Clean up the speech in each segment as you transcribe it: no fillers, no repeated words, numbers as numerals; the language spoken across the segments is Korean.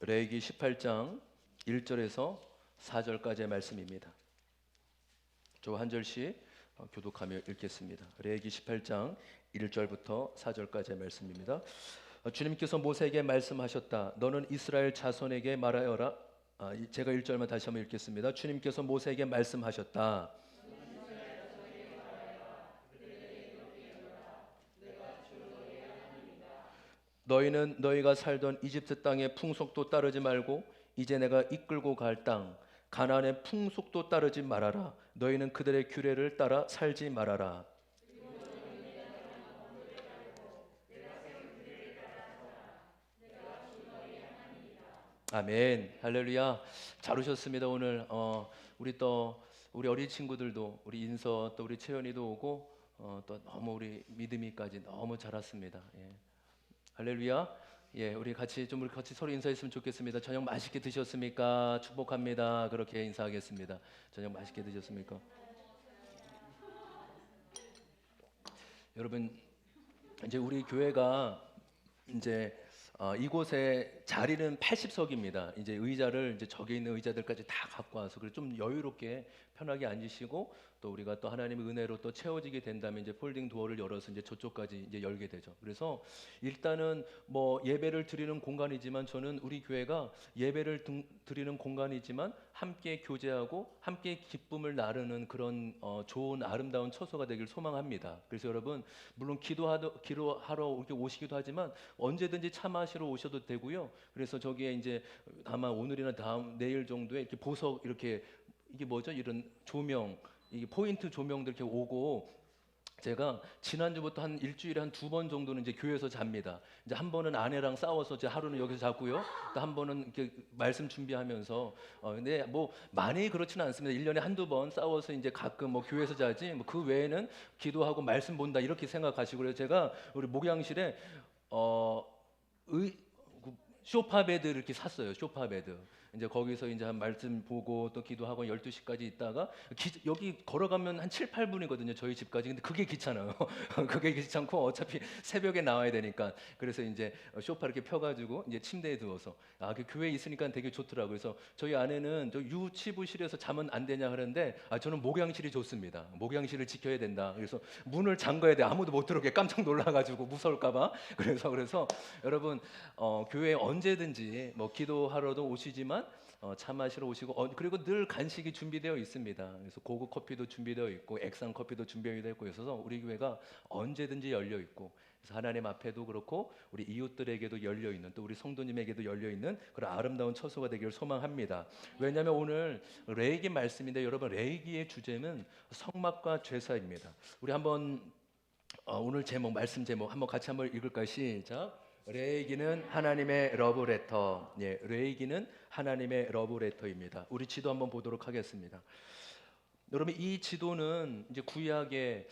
레위기 18장 1절에서 4절까지의 말씀입니다. 저 한 절씩 교독하며 읽겠습니다. 레위기 18장 1절부터 4절까지의 말씀입니다. 주님께서 모세에게 말씀하셨다. 너는 이스라엘 자손에게 말하여라. 제가 1절만 다시 한번 읽겠습니다. 주님께서 모세에게 말씀하셨다. 너희는 너희가 살던 이집트 땅의 풍속도 따르지 말고 이제 내가 이끌고 갈 땅 가나안의 풍속도 따르지 말아라. 너희는 그들의 규례를 따라 살지 말아라. 아멘. 할렐루야. 잘 오셨습니다. 오늘 우리 어린 친구들도 우리 인서 또 우리 채연이도 오고 또 너무 우리 믿음이까지 너무 잘 왔습니다. 예. 할렐루야. 예, 우리 같이 서로 인사했으면 좋겠습니다. 저녁 맛있게 드셨습니까? 축복합니다. 그렇게 인사하겠습니다. 저녁 맛있게 드셨습니까? 여러분, 이제 우리 교회가 이제 이곳에 자리는 80석입니다. 이제 의자를 이제 저기 있는 의자들까지 다 갖고 와서 그래 좀 여유롭게 편하게 앉으시고 또 우리가 또 하나님의 은혜로 또 채워지게 된다면 이제 폴딩 도어를 열어서 이제 저쪽까지 이제 열게 되죠. 그래서 일단은 뭐 예배를 드리는 공간이지만 저는 우리 교회가 예배를 드리는 공간이지만 함께 교제하고 함께 기쁨을 나누는 그런 좋은 아름다운 처소가 되길 소망합니다. 그래서 여러분 물론 기도하러 이렇게 오시기도 하지만 언제든지 차 마시러 오셔도 되고요. 그래서 저기에 이제 아마 오늘이나 다음 내일 정도에 이렇게 보석 이렇게 이게 뭐죠? 이런 조명, 이게 포인트 조명들 이렇게 오고 제가 지난주부터 한 일주일에 한 2번 정도는 이제 교회에서 잡니다. 이제 한 번은 아내랑 싸워서 이제 하루는 여기서 자고요. 또 한 번은 이렇게 말씀 준비하면서 근데 뭐 많이 그렇지는 않습니다. 1년에 한두 번 싸워서 이제 가끔 뭐 교회에서 자지 뭐 그 외에는 기도하고 말씀 본다 이렇게 생각하시고 그래서 제가 우리 목양실에 어, 의, 쇼파 베드 이렇게 샀어요. 쇼파 베드. 이제 거기서 이제 한 말씀 보고 또 기도하고 12시까지 있다가 여기 걸어가면 한 7, 8분이거든요. 저희 집까지. 근데 그게 귀찮아요. 그게 귀찮고 어차피 새벽에 나와야 되니까. 그래서 이제 쇼파 이렇게 펴 가지고 이제 침대에 누워서 그 교회에 있으니까 되게 좋더라고요. 그래서 저희 아내는 저 유치부실에서 자면 안 되냐 그러는데 저는 목양실이 좋습니다. 목양실을 지켜야 된다. 그래서 문을 잠가야 돼. 아무도 못 들어오게 깜짝 놀라 가지고 무서울까 봐. 그래서 여러분 교회에 언제든지 뭐 기도하러도 오시지만 차 마시러 오시고 그리고 늘 간식이 준비되어 있습니다. 그래서 고급 커피도 준비되어 있고 액상 커피도 준비되어 있고 있어서 우리 교회가 언제든지 열려 있고 그래서 하나님 앞에도 그렇고 우리 이웃들에게도 열려 있는 또 우리 성도님에게도 열려 있는 그런 아름다운 처소가 되기를 소망합니다. 왜냐하면 오늘 레위기 말씀인데 여러분 레위기의 주제는 성막과 제사입니다. 우리 한번 오늘 말씀 제목 한번 같이 한번 읽을까요? 시작. 레위기는 하나님의 러브레터. 예, 레위기는 하나님의 러브레터입니다. 우리 지도 한번 보도록 하겠습니다. 여러분 이 지도는 이제 구약의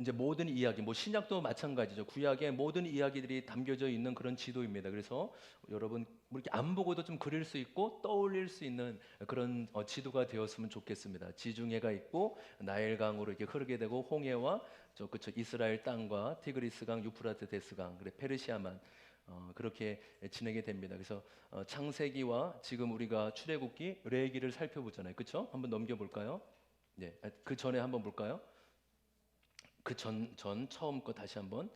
이제 모든 이야기, 뭐 신약도 마찬가지죠. 구약의 모든 이야기들이 담겨져 있는 그런 지도입니다. 그래서 여러분 뭐 이렇게 안 보고도 좀 그릴 수 있고 떠올릴 수 있는 그런 지도가 되었으면 좋겠습니다. 지중해가 있고 나일강으로 이렇게 흐르게 되고 홍해와 그쵸 이스라엘 땅과 티그리스강, 유프라테스강, 그래 페르시아만 그렇게 지내게 됩니다. 그래서 창세기와 지금 우리가 출애굽기, 레위기를 살펴보잖아요. 그렇죠? 한번 넘겨볼까요? 네, 그 전에 한번 볼까요? 그 처음 거 다시 한번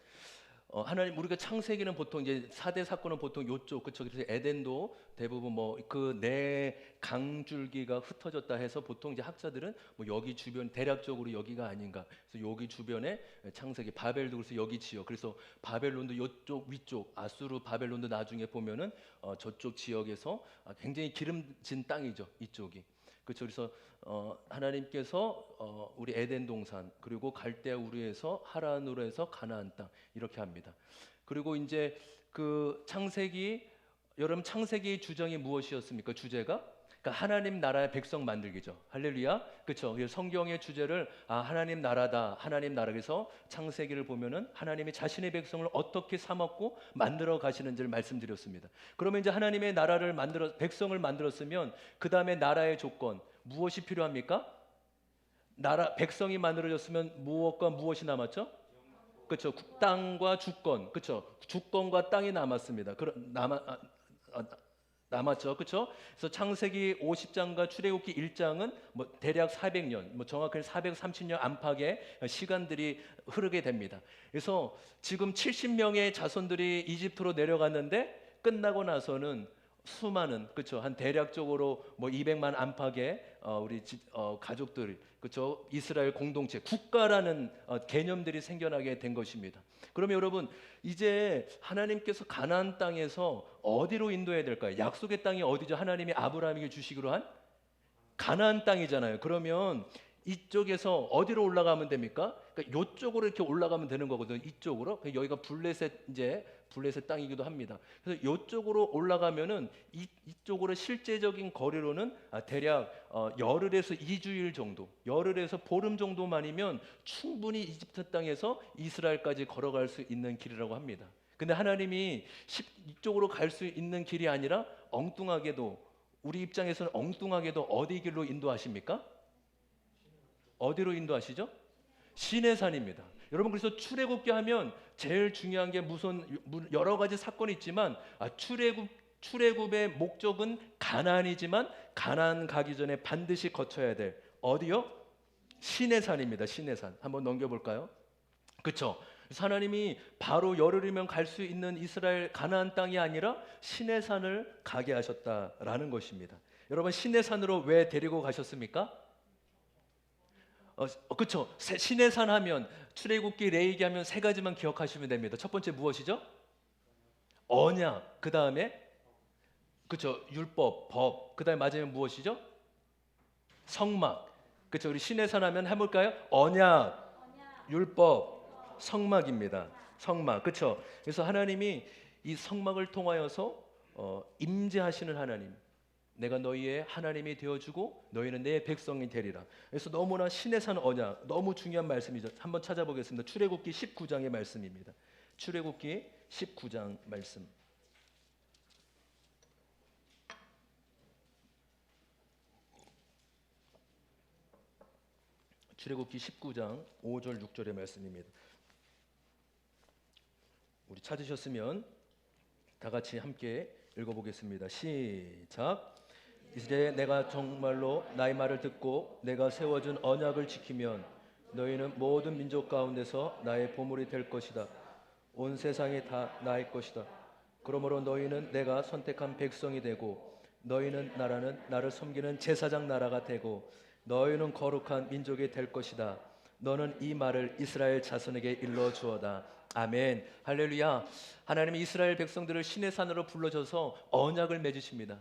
하나님 우리가 창세기는 보통 이제 4대 사건은 보통 요쪽 그쵸 그래서 에덴도 대부분 뭐 그 네 강줄기가 흩어졌다 해서 보통 이제 학자들은 뭐 여기 주변 대략적으로 여기가 아닌가 그래서 여기 주변에 창세기 바벨도 그래서 여기 지역 그래서 바벨론도 요쪽 위쪽 아수르 바벨론도 나중에 보면은 저쪽 지역에서 굉장히 기름진 땅이죠 이쪽이 그렇죠. 그래서 하나님께서 우리 에덴 동산 그리고 갈대아 우르에서 하란으로 해서 가나안 땅 이렇게 합니다. 그리고 이제 그 창세기 여러분 창세기의 주정이 무엇이었습니까? 주제가 그러니까 하나님 나라의 백성 만들기죠. 할렐루야. 그렇죠. 성경의 주제를 하나님 나라다. 하나님 나라 그래서 창세기를 보면은 하나님이 자신의 백성을 어떻게 삼았고 만들어 가시는지를 말씀드렸습니다. 그러면 이제 하나님의 나라를 백성을 만들었으면 그 다음에 나라의 조건 무엇이 필요합니까? 백성이 만들어졌으면 무엇과 무엇이 남았죠? 그렇죠. 땅과 주권, 그렇죠. 주권과 땅이 남았습니다. 어, 남았죠. 그렇죠? 그래서 창세기 50장과 출애굽기 1장은 뭐 대략 400년, 뭐 정확히 430년 안팎의 시간들이 흐르게 됩니다. 그래서 지금 70명의 자손들이 이집트로 내려갔는데 끝나고 나서는 수많은, 그렇죠, 한 대략적으로 뭐 200만 안팎의 우리 가족들, 그렇죠, 이스라엘 공동체 국가라는 개념들이 생겨나게 된 것입니다. 그러면 여러분, 이제 하나님께서 가나안 땅에서 어디로 인도해야 될까요? 약속의 땅이 어디죠? 하나님이 아브라함에게 주시기로 한 가나안 땅이잖아요. 그러면 이쪽에서 어디로 올라가면 됩니까? 그러니까 이쪽으로 이렇게 올라가면 되는 거거든요. 이쪽으로. 여기가 블레셋 땅이기도 합니다. 그래서 이쪽으로 올라가면은 이쪽으로 실제적인 거리로는 대략 열흘에서 2주일 정도, 열흘에서 보름 정도만이면 충분히 이집트 땅에서 이스라엘까지 걸어갈 수 있는 길이라고 합니다. 근데 하나님이 이쪽으로 갈 수 있는 길이 아니라 엉뚱하게도, 우리 입장에서는 엉뚱하게도 어디 길로 인도하십니까? 어디로 인도하시죠? 시내산입니다. 여러분, 그래서 출애굽기 하면 제일 중요한 게 무슨 여러 가지 사건이 있지만 출애굽의 목적은 가나안이지만 가나안 가기 전에 반드시 거쳐야 될 어디요? 시내산입니다. 시내산. 한번 넘겨볼까요? 그렇죠. 그래서 하나님이 바로 열흘이면 갈 수 있는 이스라엘 가나안 땅이 아니라 시내산을 가게 하셨다라는 것입니다. 여러분, 시내산으로 왜 데리고 가셨습니까? 그렇죠. 시내산 하면, 출애굽기 레위기 하면 세 가지만 기억하시면 됩니다. 첫 번째 무엇이죠? 언약. 그 다음에 그렇죠, 율법, 법. 그 다음에 맞으면 무엇이죠? 성막. 그렇죠. 우리 시내산 하면 해볼까요? 언약, 율법, 성막입니다. 성막. 그렇죠. 그래서 하나님이 이 성막을 통하여서 임재하시는 하나님. 내가 너희의 하나님이 되어주고 너희는 내 백성이 되리라. 그래서 너무나 시내산 언약, 너무 중요한 말씀이죠. 한번 찾아보겠습니다. 출애굽기 19장의 말씀입니다. 출애굽기 19장 말씀. 출애굽기 19장 5절 6절의 말씀입니다. 우리 찾으셨으면 다 같이 함께 읽어보겠습니다. 시작. 이제 내가 정말로 나의 말을 듣고 내가 세워준 언약을 지키면 너희는 모든 민족 가운데서 나의 보물이 될 것이다. 온 세상이 다 나의 것이다. 그러므로 너희는 내가 선택한 백성이 되고 너희는 나를 섬기는 제사장 나라가 되고 너희는 거룩한 민족이 될 것이다. 너는 이 말을 이스라엘 자손에게 일러 주어다. 아멘. 할렐루야. 하나님이 이스라엘 백성들을 시내산으로 불러줘서 언약을 맺으십니다.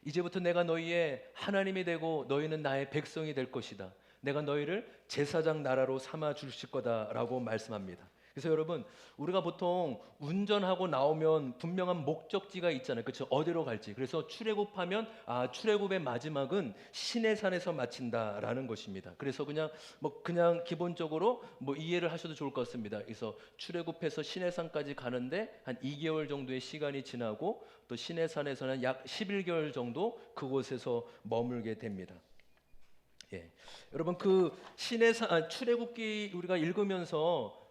이제부터 내가 너희의 하나님이 되고 너희는 나의 백성이 될 것이다. 내가 너희를 제사장 나라로 삼아 주실 거다라고 말씀합니다. 그래서 여러분, 우리가 보통 운전하고 나오면 분명한 목적지가 있잖아요. 그렇죠? 어디로 갈지. 그래서 출애굽하면 출애굽의 마지막은 시내산에서 마친다라는 것입니다. 그래서 그냥 기본적으로 이해를 하셔도 좋을 것 같습니다. 그래서 출애굽해서 시내산까지 가는데 한 2개월 정도의 시간이 지나고 또 시내산에서는 약 11개월 정도 그곳에서 머물게 됩니다. 예. 여러분, 그 출애굽기 우리가 읽으면서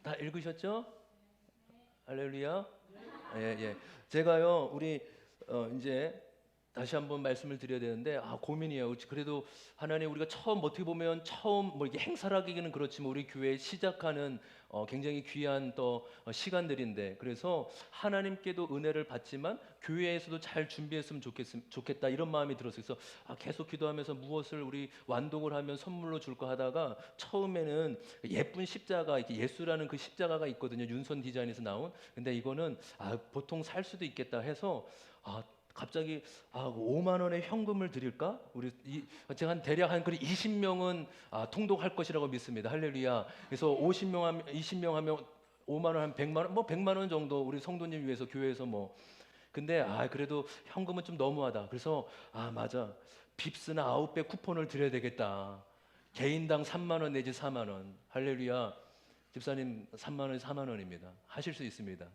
다 읽으셨죠? 할렐루야. 예, 예. 제가요, 우리 이제 다시 한번 말씀을 드려야 되는데 고민이에요. 그래도 하나님, 우리가 어떻게 보면 처음 이렇게 행사를 하기는 그렇지만 우리 교회 시작하는 굉장히 귀한 또 시간들인데, 그래서 하나님께도 은혜를 받지만 교회에서도 잘 준비했으면 좋겠다 이런 마음이 들었어요. 그래서 계속 기도하면서 무엇을 우리 완독을 하면 선물로 줄까 하다가 처음에는 예쁜 십자가, 이렇게 예수라는 그 십자가가 있거든요. 윤선 디자인에서 나온. 근데 이거는 보통 살 수도 있겠다 해서 갑자기 5만 원의 현금을 드릴까? 제가 대략 한 20명은 통독할 것이라고 믿습니다. 할렐루야. 그래서 20명 하면 5만 원, 한 100만 원, 100만 원 정도 우리 성도님 위해서 교회에서 근데 그래도 현금은 좀 너무하다. 그래서 맞아. 빕스나 아웃백 쿠폰을 드려야 되겠다. 개인당 3만 원 내지 4만 원. 할렐루야. 집사님 3만 원, 4만 원입니다. 하실 수 있습니다.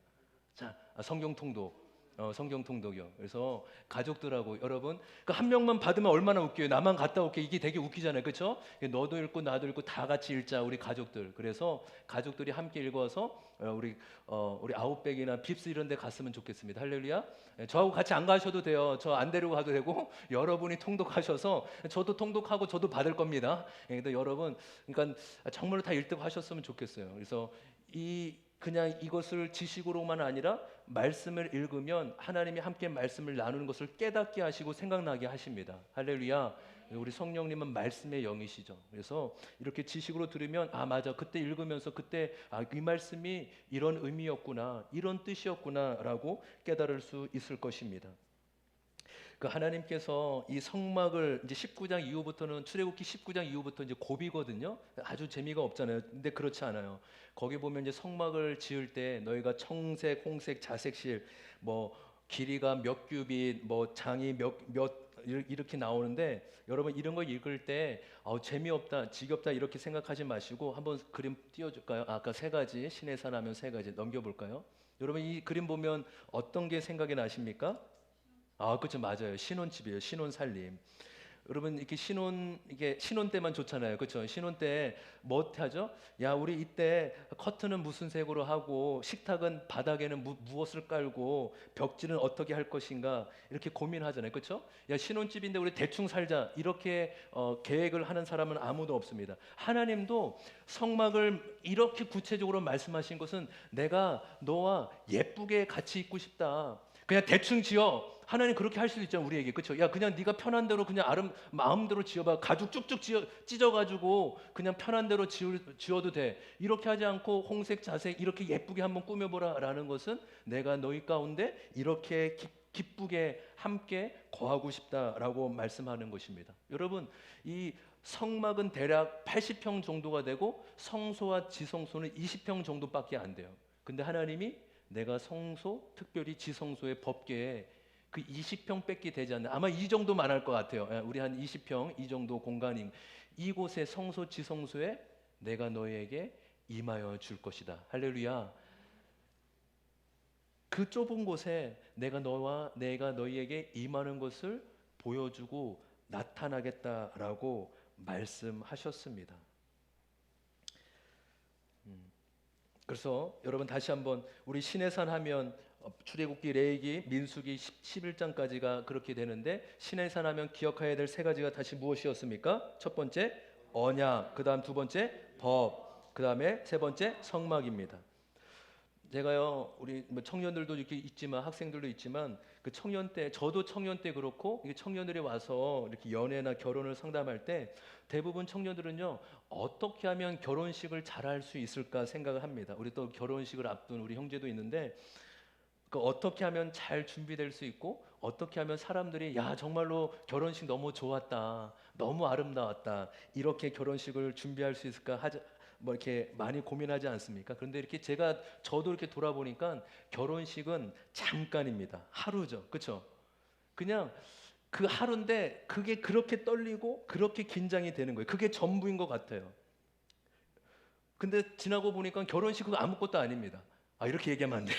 자, 성경 통독. 성경 통독이요. 그래서 가족들하고 여러분 그 한 명만 받으면 얼마나 웃겨요. 나만 갔다 올게 이게 되게 웃기잖아요, 그렇죠? 너도 읽고 나도 읽고 다 같이 읽자 우리 가족들. 그래서 가족들이 함께 읽어서 우리 아웃백이나 빕스 이런 데 갔으면 좋겠습니다. 할렐루야. 저하고 같이 안 가셔도 돼요. 저 안 데리고 가도 되고 여러분이 통독하셔서 저도 통독하고 저도 받을 겁니다. 근데 여러분 그러니까 정말로 다 일득하셨으면 좋겠어요. 그래서 그냥 이것을 지식으로만 아니라 말씀을 읽으면 하나님이 함께 말씀을 나누는 것을 깨닫게 하시고 생각나게 하십니다. 할렐루야. 우리 성령님은 말씀의 영이시죠. 그래서 이렇게 지식으로 들으면 맞아 그때 읽으면서 그때 이 말씀이 이런 의미였구나 이런 뜻이었구나라고 깨달을 수 있을 것입니다. 그 하나님께서 이 성막을 이제 19장 이후부터는 출애굽기 19장 이후부터 이제 고비거든요. 아주 재미가 없잖아요. 근데 그렇지 않아요. 거기 보면 이제 성막을 지을 때 너희가 청색, 홍색, 자색실 뭐 길이가 몇 규빗, 뭐 장이 몇 이렇게 나오는데 여러분 이런 거 읽을 때 재미없다, 지겹다 이렇게 생각하지 마시고 한번 그림 띄워줄까요? 아까 세 가지 신의 산 하면 세 가지 넘겨볼까요? 여러분 이 그림 보면 어떤 게 생각이 나십니까? 그렇죠. 맞아요. 신혼집이에요. 신혼살림. 여러분 이게 신혼 때만 좋잖아요. 그렇죠? 신혼 때 뭐 하죠? 야, 우리 이때 커튼은 무슨 색으로 하고 식탁은 바닥에는 무엇을 깔고 벽지는 어떻게 할 것인가 이렇게 고민하잖아요. 그렇죠? 야, 신혼집인데 우리 대충 살자. 이렇게 계획을 하는 사람은 아무도 없습니다. 하나님도 성막을 이렇게 구체적으로 말씀하신 것은 내가 너와 예쁘게 같이 있고 싶다. 그냥 대충 지어. 하나님 그렇게 할 수도 있잖아 우리에게. 그렇죠? 야 그냥 네가 편한 대로 그냥 마음대로 지어봐. 가죽 쭉쭉 찢어가지고 그냥 편한 대로 지어도 돼. 이렇게 하지 않고 홍색 자색 이렇게 예쁘게 한번 꾸며보라 라는 것은 내가 너희 가운데 이렇게 기쁘게 함께 거하고 싶다라고 말씀하는 것입니다. 여러분 이 성막은 대략 80평 정도가 되고 성소와 지성소는 20평 정도밖에 안 돼요. 근데 하나님이 내가 성소 특별히 지성소의 법궤에 그 20평 뺏기 되지 않나. 아마 이 정도만 할 것 같아요. 우리 한 20평 이 정도 공간인 이곳의 성소 지성소에 내가 너희에게 임하여 줄 것이다. 할렐루야. 그 좁은 곳에 내가 너희에게 임하는 것을 보여주고 나타나겠다라고 말씀하셨습니다. 그래서 여러분 다시 한번 우리 신의 산 하면 출애굽기, 레위기, 민수기 11장까지가 그렇게 되는데 신의 산 하면 기억해야 될 세 가지가 다시 무엇이었습니까? 첫 번째 언약, 그다음 두 번째 법, 그다음에 세 번째 성막입니다. 제가요 우리 청년들도 이렇게 있지만 학생들도 있지만 그 청년 때 저도 청년 때 그렇고 이게 청년들이 와서 이렇게 연애나 결혼을 상담할 때 대부분 청년들은요 어떻게 하면 결혼식을 잘할 수 있을까 생각을 합니다. 우리 또 결혼식을 앞둔 우리 형제도 있는데 어떻게 하면 잘 준비될 수 있고 어떻게 하면 사람들이 야 정말로 결혼식 너무 좋았다, 너무 아름다웠다 이렇게 결혼식을 준비할 수 있을까 뭐 이렇게 많이 고민하지 않습니까? 그런데 이렇게 저도 이렇게 돌아보니까 결혼식은 잠깐입니다. 하루죠, 그렇죠? 그냥 그 하루인데 그게 그렇게 떨리고 그렇게 긴장이 되는 거예요. 그게 전부인 것 같아요. 근데 지나고 보니까 결혼식은 아무것도 아닙니다. 이렇게 얘기하면 안 돼요.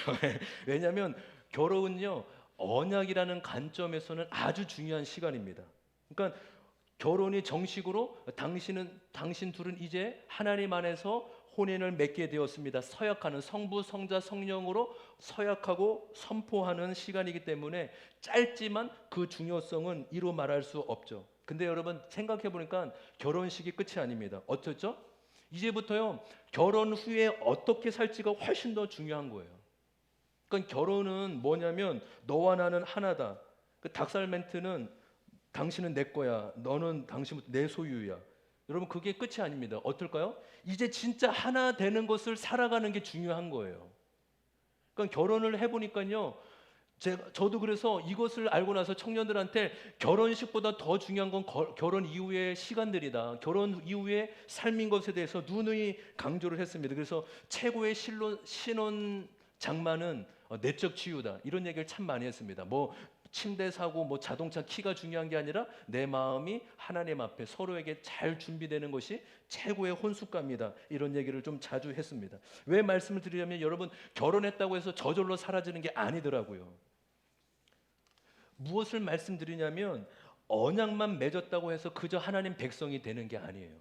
왜냐하면 결혼은요 언약이라는 관점에서는 아주 중요한 시간입니다. 그러니까 결혼이 정식으로 당신 둘은 이제 하나님 안에서 혼인을 맺게 되었습니다. 서약하는 성부, 성자, 성령으로 서약하고 선포하는 시간이기 때문에 짧지만 그 중요성은 이루 말할 수 없죠. 근데 여러분 생각해 보니까 결혼식이 끝이 아닙니다. 어떻죠? 이제부터요 결혼 후에 어떻게 살지가 훨씬 더 중요한 거예요. 그러니까 결혼은 뭐냐면 너와 나는 하나다. 그 닭살 멘트는 당신은 내 거야. 너는 당신부터 내 소유야. 여러분 그게 끝이 아닙니다. 어떨까요? 이제 진짜 하나 되는 것을 살아가는 게 중요한 거예요. 그러니까 결혼을 해보니까요. 저도 그래서 이것을 알고 나서 청년들한테 결혼식보다 더 중요한 건 결혼 이후의 시간들이다. 결혼 이후의 삶인 것에 대해서 누누이 강조를 했습니다. 그래서 최고의 신혼 장만은 내적 치유다. 이런 얘기를 참 많이 했습니다. 뭐 침대 사고 뭐 자동차 키가 중요한 게 아니라 내 마음이 하나님 앞에 서로에게 잘 준비되는 것이 최고의 혼숙감이다. 이런 얘기를 좀 자주 했습니다. 왜 말씀을 드리냐면 여러분 결혼했다고 해서 저절로 사라지는 게 아니더라고요. 무엇을 말씀드리냐면 언약만 맺었다고 해서 그저 하나님 백성이 되는 게 아니에요.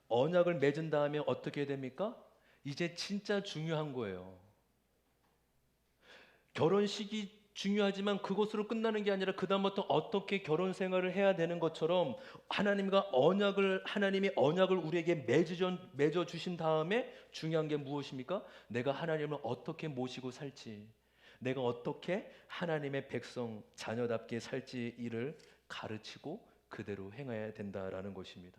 언약을 맺은 다음에 어떻게 됩니까? 이제 진짜 중요한 거예요. 결혼식이 중요하지만 그것으로 끝나는 게 아니라 그다음부터 어떻게 결혼 생활을 해야 되는 것처럼 하나님이 언약을 우리에게 맺어 주신 다음에 중요한 게 무엇입니까? 내가 하나님을 어떻게 모시고 살지, 내가 어떻게 하나님의 백성 자녀답게 살지 이를 가르치고 그대로 행해야 된다라는 것입니다.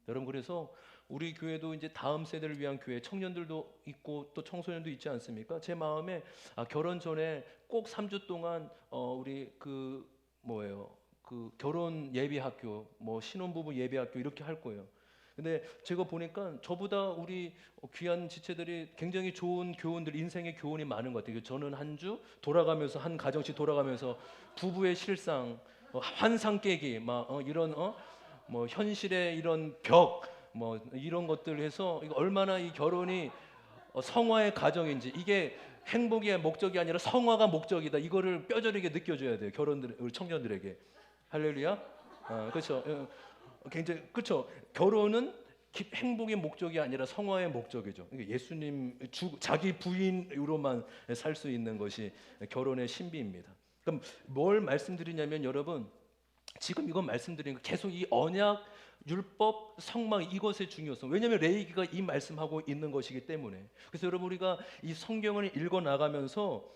여러분, 그래서 우리 교회도 이제 다음 세대를 위한 교회, 청년들도 있고 또 청소년도 있지 않습니까? 제 마음에 결혼 전에 꼭 3주 동안 우리 그 뭐예요? 그 결혼 예비 학교, 뭐 신혼부부 예비 학교 이렇게 할 거예요. 근데 제가 보니까 저보다 우리 귀한 지체들이 굉장히 좋은 교훈들, 인생의 교훈이 많은 것 같아요. 저는 한 주 돌아가면서 한 가정씩 돌아가면서 부부의 실상, 환상 깨기, 막 이런 뭐 현실의 이런 벽, 뭐 이런 것들 해서 이거 얼마나 이 결혼이 성화의 가정인지, 이게 행복의 목적이 아니라 성화가 목적이다, 이거를 뼈저리게 느껴줘야 돼요. 우리 청년들에게. 할렐루야. 그렇죠. 굉장히 그렇죠. 결혼은 행복의 목적이 아니라 성화의 목적이죠. 예수님 자기 부인으로만 살 수 있는 것이 결혼의 신비입니다. 그럼 뭘 말씀드리냐면 여러분, 지금 이건 말씀드리는 거 계속 이 언약, 율법, 성막 이것의 중요성. 왜냐하면 레위기가 이 말씀하고 있는 것이기 때문에. 그래서 여러분, 우리가 이 성경을 읽어 나가면서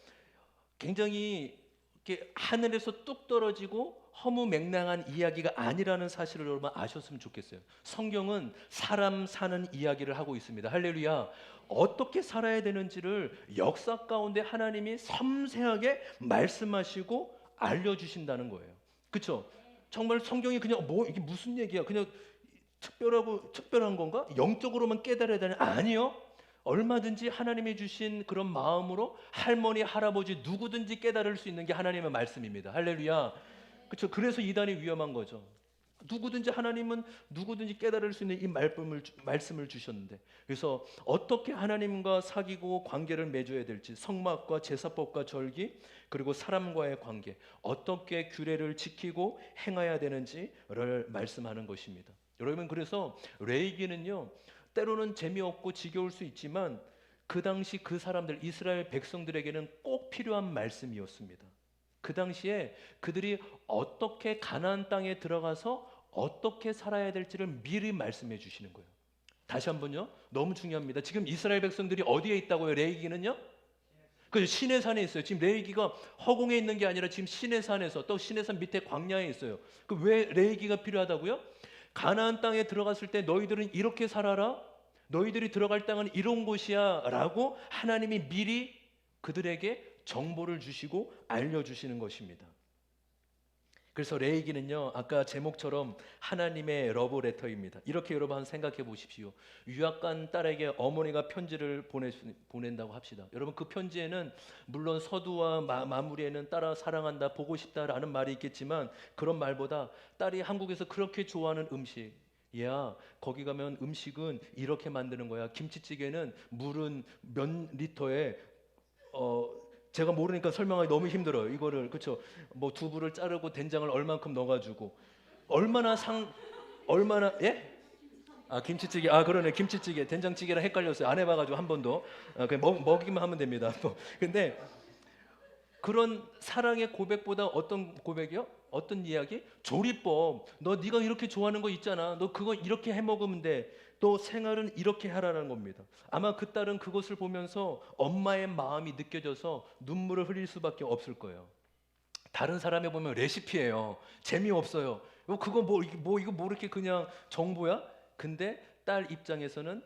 굉장히 이렇게 하늘에서 뚝 떨어지고 허무맹랑한 이야기가 아니라는 사실을 여러분 아셨으면 좋겠어요. 성경은 사람 사는 이야기를 하고 있습니다. 할렐루야. 어떻게 살아야 되는지를 역사 가운데 하나님이 섬세하게 말씀하시고 알려주신다는 거예요. 그렇죠? 정말 성경이 그냥 뭐 이게 무슨 얘기야? 그냥 특별한 건가? 영적으로만 깨달아야 되는? 아니요. 얼마든지 하나님이 주신 그런 마음으로 할머니, 할아버지 누구든지 깨달을 수 있는 게 하나님의 말씀입니다. 할렐루야. 그렇죠? 그래서 이단이 위험한 거죠. 하나님은 누구든지 깨달을 수 있는 이 말씀을 주셨는데, 그래서 어떻게 하나님과 사귀고 관계를 맺어야 될지, 성막과 제사법과 절기, 그리고 사람과의 관계, 어떻게 규례를 지키고 행해야 되는지를 말씀하는 것입니다. 여러분, 그래서 레위기는요, 때로는 재미없고 지겨울 수 있지만 그 당시 그 사람들, 이스라엘 백성들에게는 꼭 필요한 말씀이었습니다. 그 당시에 그들이 어떻게 가나안 땅에 들어가서 어떻게 살아야 될지를 미리 말씀해 주시는 거예요. 다시 한번요. 너무 중요합니다. 지금 이스라엘 백성들이 어디에 있다고요? 레위기는요? 그 시내 산에 있어요. 지금 레위기가 허공에 있는 게 아니라 지금 시내 산에서, 또 시내 산 밑에 광야에 있어요. 그 왜 레위기가 필요하다고요? 가나안 땅에 들어갔을 때 너희들은 이렇게 살아라. 너희들이 들어갈 땅은 이런 곳이야 라고 하나님이 미리 그들에게 정보를 주시고 알려주시는 것입니다. 그래서 레위기는요, 아까 제목처럼 하나님의 러브레터입니다. 이렇게 여러분 한번 생각해 보십시오. 유학간 딸에게 어머니가 편지를 보낸다고 합시다. 여러분, 그 편지에는 물론 서두와 마무리에는 딸아 사랑한다, 보고 싶다라는 말이 있겠지만, 그런 말보다 딸이 한국에서 그렇게 좋아하는 음식, 야, 거기 가면 음식은 이렇게 만드는 거야. 김치찌개는 물은 몇 리터에 제가 모르니까 설명하기 너무 힘들어요. 이거를, 그렇죠? 뭐 두부를 자르고 된장을 얼만큼 넣어가지고 얼마나, 예? 김치찌개. 그러네. 김치찌개, 된장찌개랑 헷갈렸어요. 안 해봐가지고 한 번도. 그냥 먹기만 하면 됩니다. 근데 그런 사랑의 고백보다 어떤 고백이요? 어떤 이야기? 조리법. 네가 이렇게 좋아하는 거 있잖아. 너 그거 이렇게 해 먹으면 돼. 또 생활은 이렇게 하라는 겁니다. 아마 그 딸은 그것을 보면서 엄마의 마음이 느껴져서 눈물을 흘릴 수밖에 없을 거예요. 다른 사람이 보면 레시피예요. 재미없어요. 그거 이거 뭐 이렇게 그냥 정보야? 근데 딸 입장에서는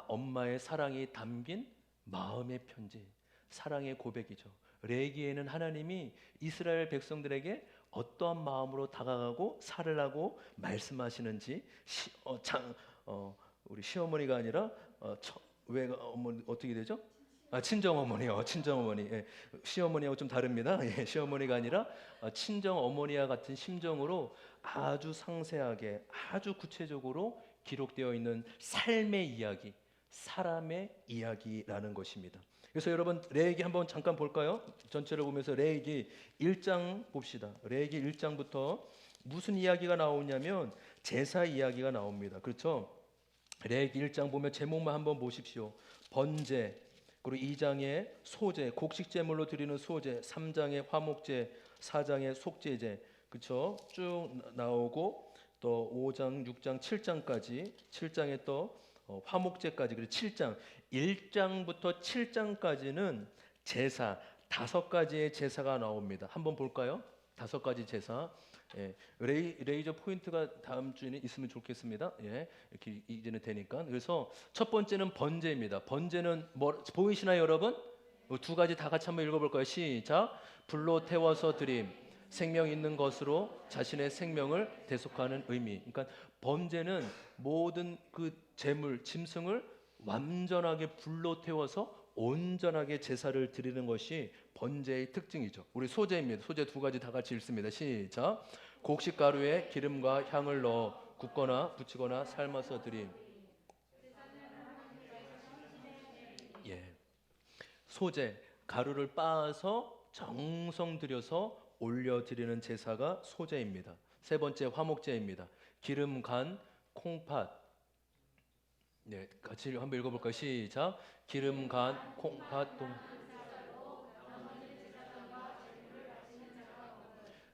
엄마의 사랑이 담긴 마음의 편지, 사랑의 고백이죠. 레위기에는 하나님이 이스라엘 백성들에게 어떠한 마음으로 다가가고 살으라고 말씀하시는지 우리 시어머니가 아니라 어떻게 되죠? 친정 어머니요, 친정 어머니. 예. 시어머니하고 좀 다릅니다. 예, 시어머니가 아니라 친정 어머니와 같은 심정으로 아주 상세하게, 아주 구체적으로 기록되어 있는 삶의 이야기, 사람의 이야기라는 것입니다. 그래서 여러분 레위기 한번 잠깐 볼까요? 전체를 보면서 레위기 1장 봅시다. 레위기 1장부터 무슨 이야기가 나오냐면 제사 이야기가 나옵니다. 그렇죠? 레위기 1장 보면 제목만 한번 보십시오. 번제, 그리고 2장에 소제, 곡식 제물로 드리는 소제, 3장에 화목제, 4장에 속제제, 그렇죠? 쭉 나오고 또 5장, 6장, 7장까지 7장에 또 화목제까지, 그리고 7장 1장부터 7장까지는 제사 5가지의 제사가 나옵니다. 한번 볼까요? 5가지 제사. 예, 레이저 포인트가 다음 주에는 있으면 좋겠습니다. 예, 이렇게 이제는 되니까. 그래서 첫 번째는 번제입니다. 번제는 뭐 보이시나요, 여러분? 2가지 다 같이 한번 읽어볼까요? 시작. 불로 태워서 드림. 생명 있는 것으로 자신의 생명을 대속하는 의미. 그러니까 번제는 모든 그 제물, 짐승을 완전하게 불로 태워서 온전하게 제사를 드리는 것이 번제의 특징이죠. 우리 소제입니다. 소제 2가지 다 같이 읽습니다. 시작. 곡식 가루에 기름과 향을 넣어 굽거나 부치거나 삶아서 드림. 예. 소제, 가루를 빻아서 정성 들여서 올려드리는 제사가 소제입니다. 세 번째 화목제입니다. 기름, 간, 콩팥. 네, 같이 한번 읽어볼까요? 시작. 기름, 간, 콩팥,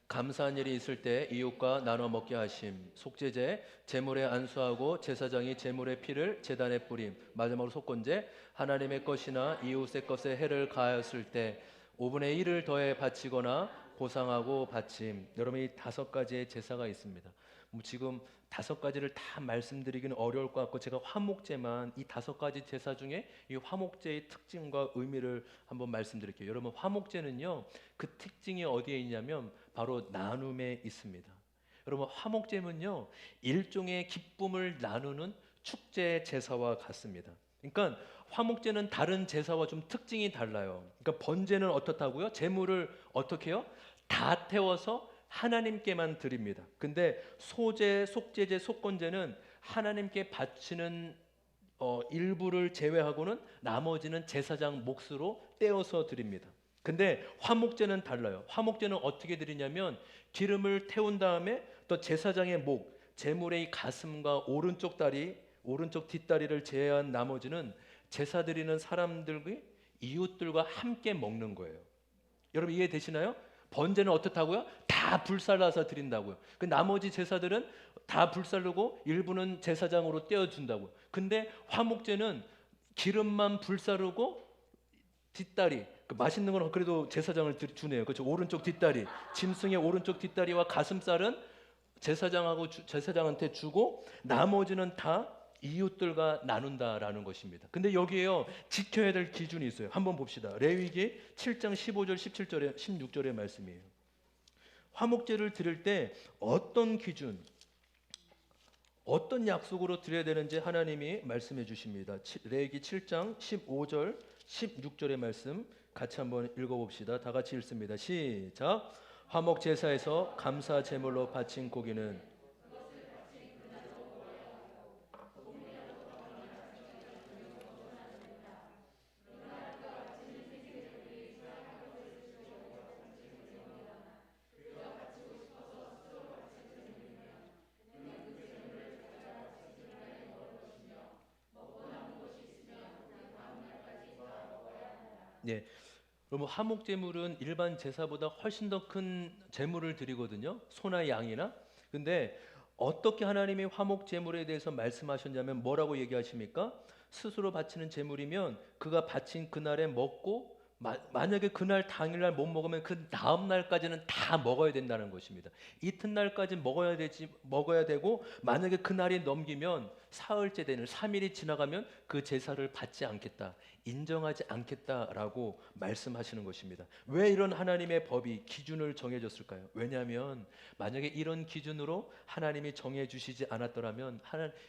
감사한 일이 있을 때 이웃과 나눠 먹게 하심. 속죄제, 제물에 안수하고 제사장이 제물의 피를 제단에 뿌림. 마지막으로 속건제, 하나님의 것이나 이웃의 것에 해를 가하였을 때 5분의 1을 더해 바치거나 보상하고 바침. 여러분, 이 5가지의 제사가 있습니다. 뭐 지금 5가지를 다 말씀드리기는 어려울 것 같고, 제가 화목제만 이 5가지 제사 중에 이 화목제의 특징과 의미를 한번 말씀드릴게요. 여러분, 화목제는요, 그 특징이 어디에 있냐면 바로 나눔에 있습니다. 여러분, 화목제는요, 일종의 기쁨을 나누는 축제 제사와 같습니다. 그러니까 화목제는 다른 제사와 좀 특징이 달라요. 그러니까 번제는 어떻다고요? 제물을 어떻게 해요? 다 태워서 하나님께만 드립니다. 근데 소제, 속제제, 속건제는 하나님께 바치는 일부를 제외하고는 나머지는 제사장 몫으로 떼어서 드립니다. 근데 화목제는 달라요. 화목제는 어떻게 드리냐면 기름을 태운 다음에 또 제사장의 목, 제물의 이 가슴과 오른쪽 다리, 오른쪽 뒷다리를 제외한 나머지는 제사 드리는 사람들과 이웃들과 함께 먹는 거예요. 여러분 이해되시나요? 번제는 어떻다고요? 다 불살라서 드린다고요. 그 나머지 제사들은 다 불살르고 일부는 제사장으로 떼어준다고요. 근데 화목제는 기름만 불사르고 뒷다리, 그 맛있는 건 그래도 제사장을 주네요. 그렇죠? 오른쪽 뒷다리, 짐승의 오른쪽 뒷다리와 가슴살은 제사장한테 주고 나머지는 다 이웃들과 나눈다라는 것입니다. 근데 여기에요, 지켜야 될 기준이 있어요. 한번 봅시다. 레위기 7장 15절, 17절에 16절의 말씀이에요. 화목제를 드릴 때 어떤 기준, 어떤 약속으로 드려야 되는지 하나님이 말씀해 주십니다. 레위기 7장 15절, 16절의 말씀 같이 한번 읽어봅시다. 다 같이 읽습니다. 시작. 화목 제사에서 감사 제물로 바친 고기는 예. 그러면 화목 제물은 일반 제사보다 훨씬 더 큰 제물을 드리거든요. 소나 양이나. 근데 어떻게 하나님이 화목 제물에 대해서 말씀하셨냐면 뭐라고 얘기하십니까? 스스로 바치는 제물이면 그가 바친 그날에 먹고 만약에 그날 당일날 못 먹으면 그 다음 날까지는 다 먹어야 된다는 것입니다. 이튿날까지 먹어야 되고 만약에 그날이 넘기면 사흘째 되는 3일이 지나가면 그 제사를 받지 않겠다. 인정하지 않겠다라고 말씀하시는 것입니다. 왜 이런 하나님의 법이 기준을 정해졌을까요? 왜냐하면 만약에 이런 기준으로 하나님이 정해주시지 않았더라면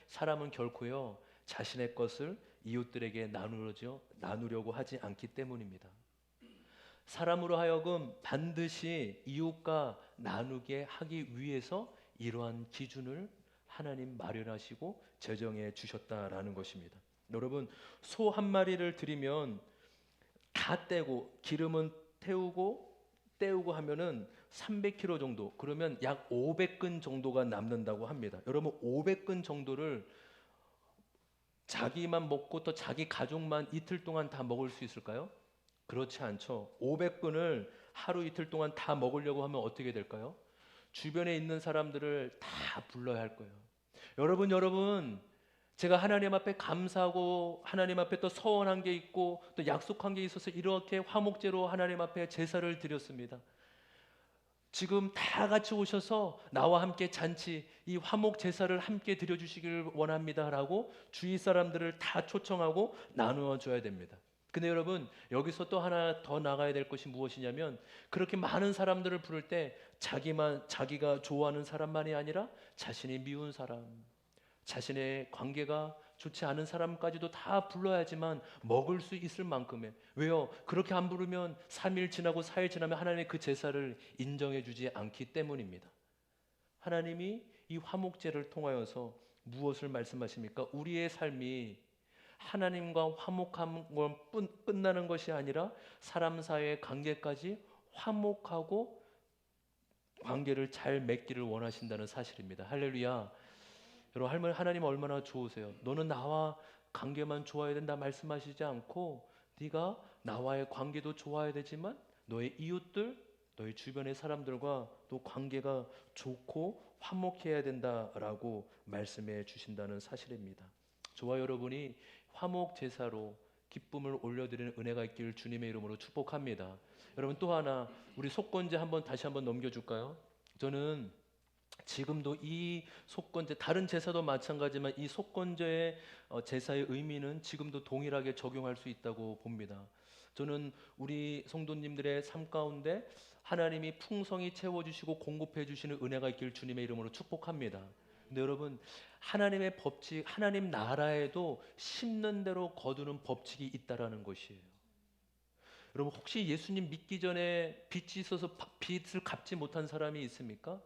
사람은 결코요 자신의 것을 이웃들에게 나누려고 하지 않기 때문입니다. 사람으로 하여금 반드시 이웃과 나누게 하기 위해서 이러한 기준을 하나님 마련하시고 제정해 주셨다라는 것입니다. 여러분, 소 한 마리를 드리면 다 떼고 기름은 태우고 떼우고 하면은 300kg 정도, 그러면 약 500근 정도가 남는다고 합니다. 여러분 500근 정도를 자기만 먹고 또 자기 가족만 이틀 동안 다 먹을 수 있을까요? 그렇지 않죠. 500근을 하루 이틀 동안 다 먹으려고 하면 어떻게 될까요? 주변에 있는 사람들을 다 불러야 할 거예요. 여러분, 제가 하나님 앞에 감사하고 하나님 앞에 또 서원한 게 있고 또 약속한 게 있어서 이렇게 화목제로 하나님 앞에 제사를 드렸습니다. 지금 다 같이 오셔서 나와 함께 잔치, 이 화목 제사를 함께 드려주시길 원합니다라고 주위 사람들을 다 초청하고 나누어 줘야 됩니다. 근데 여러분, 여기서 또 하나 더 나가야 될 것이 무엇이냐면, 그렇게 많은 사람들을 부를 때 자기가 좋아하는 사람만이 아니라 자신이 미운 사람, 자신의 관계가 좋지 않은 사람까지도 다 불러야지만 먹을 수 있을 만큼의. 왜요? 그렇게 안 부르면 3일 지나고 4일 지나면 하나님의 그 제사를 인정해 주지 않기 때문입니다. 하나님이 이 화목제를 통하여서 무엇을 말씀하십니까? 우리의 삶이 하나님과 화목한 건 끝나는 것이 아니라 사람 사이의 관계까지 화목하고 관계를 잘 맺기를 원하신다는 사실입니다. 할렐루야. 여러분, 하나님 얼마나 좋으세요. 너는 나와 관계만 좋아야 된다 말씀하시지 않고, 네가 나와의 관계도 좋아야 되지만 너의 이웃들, 너의 주변의 사람들과 또 관계가 좋고 화목해야 된다라고 말씀해 주신다는 사실입니다. 저와 여러분이 화목 제사로 기쁨을 올려드리는 은혜가 있기를 주님의 이름으로 축복합니다. 여러분, 또 하나 우리 속건제 다시 한번 넘겨줄까요? 저는 지금도 이 속건제, 다른 제사도 마찬가지지만 이 속건제의 제사의 의미는 지금도 동일하게 적용할 수 있다고 봅니다. 저는 우리 성도님들의 삶 가운데 하나님이 풍성히 채워주시고 공급해 주시는 은혜가 있길 주님의 이름으로 축복합니다. 근데 여러분, 하나님의 법칙, 하나님 나라에도 심는 대로 거두는 법칙이 있다라는 것이에요. 여러분, 혹시 예수님 믿기 전에 빚이 있어서 빚을 갚지 못한 사람이 있습니까?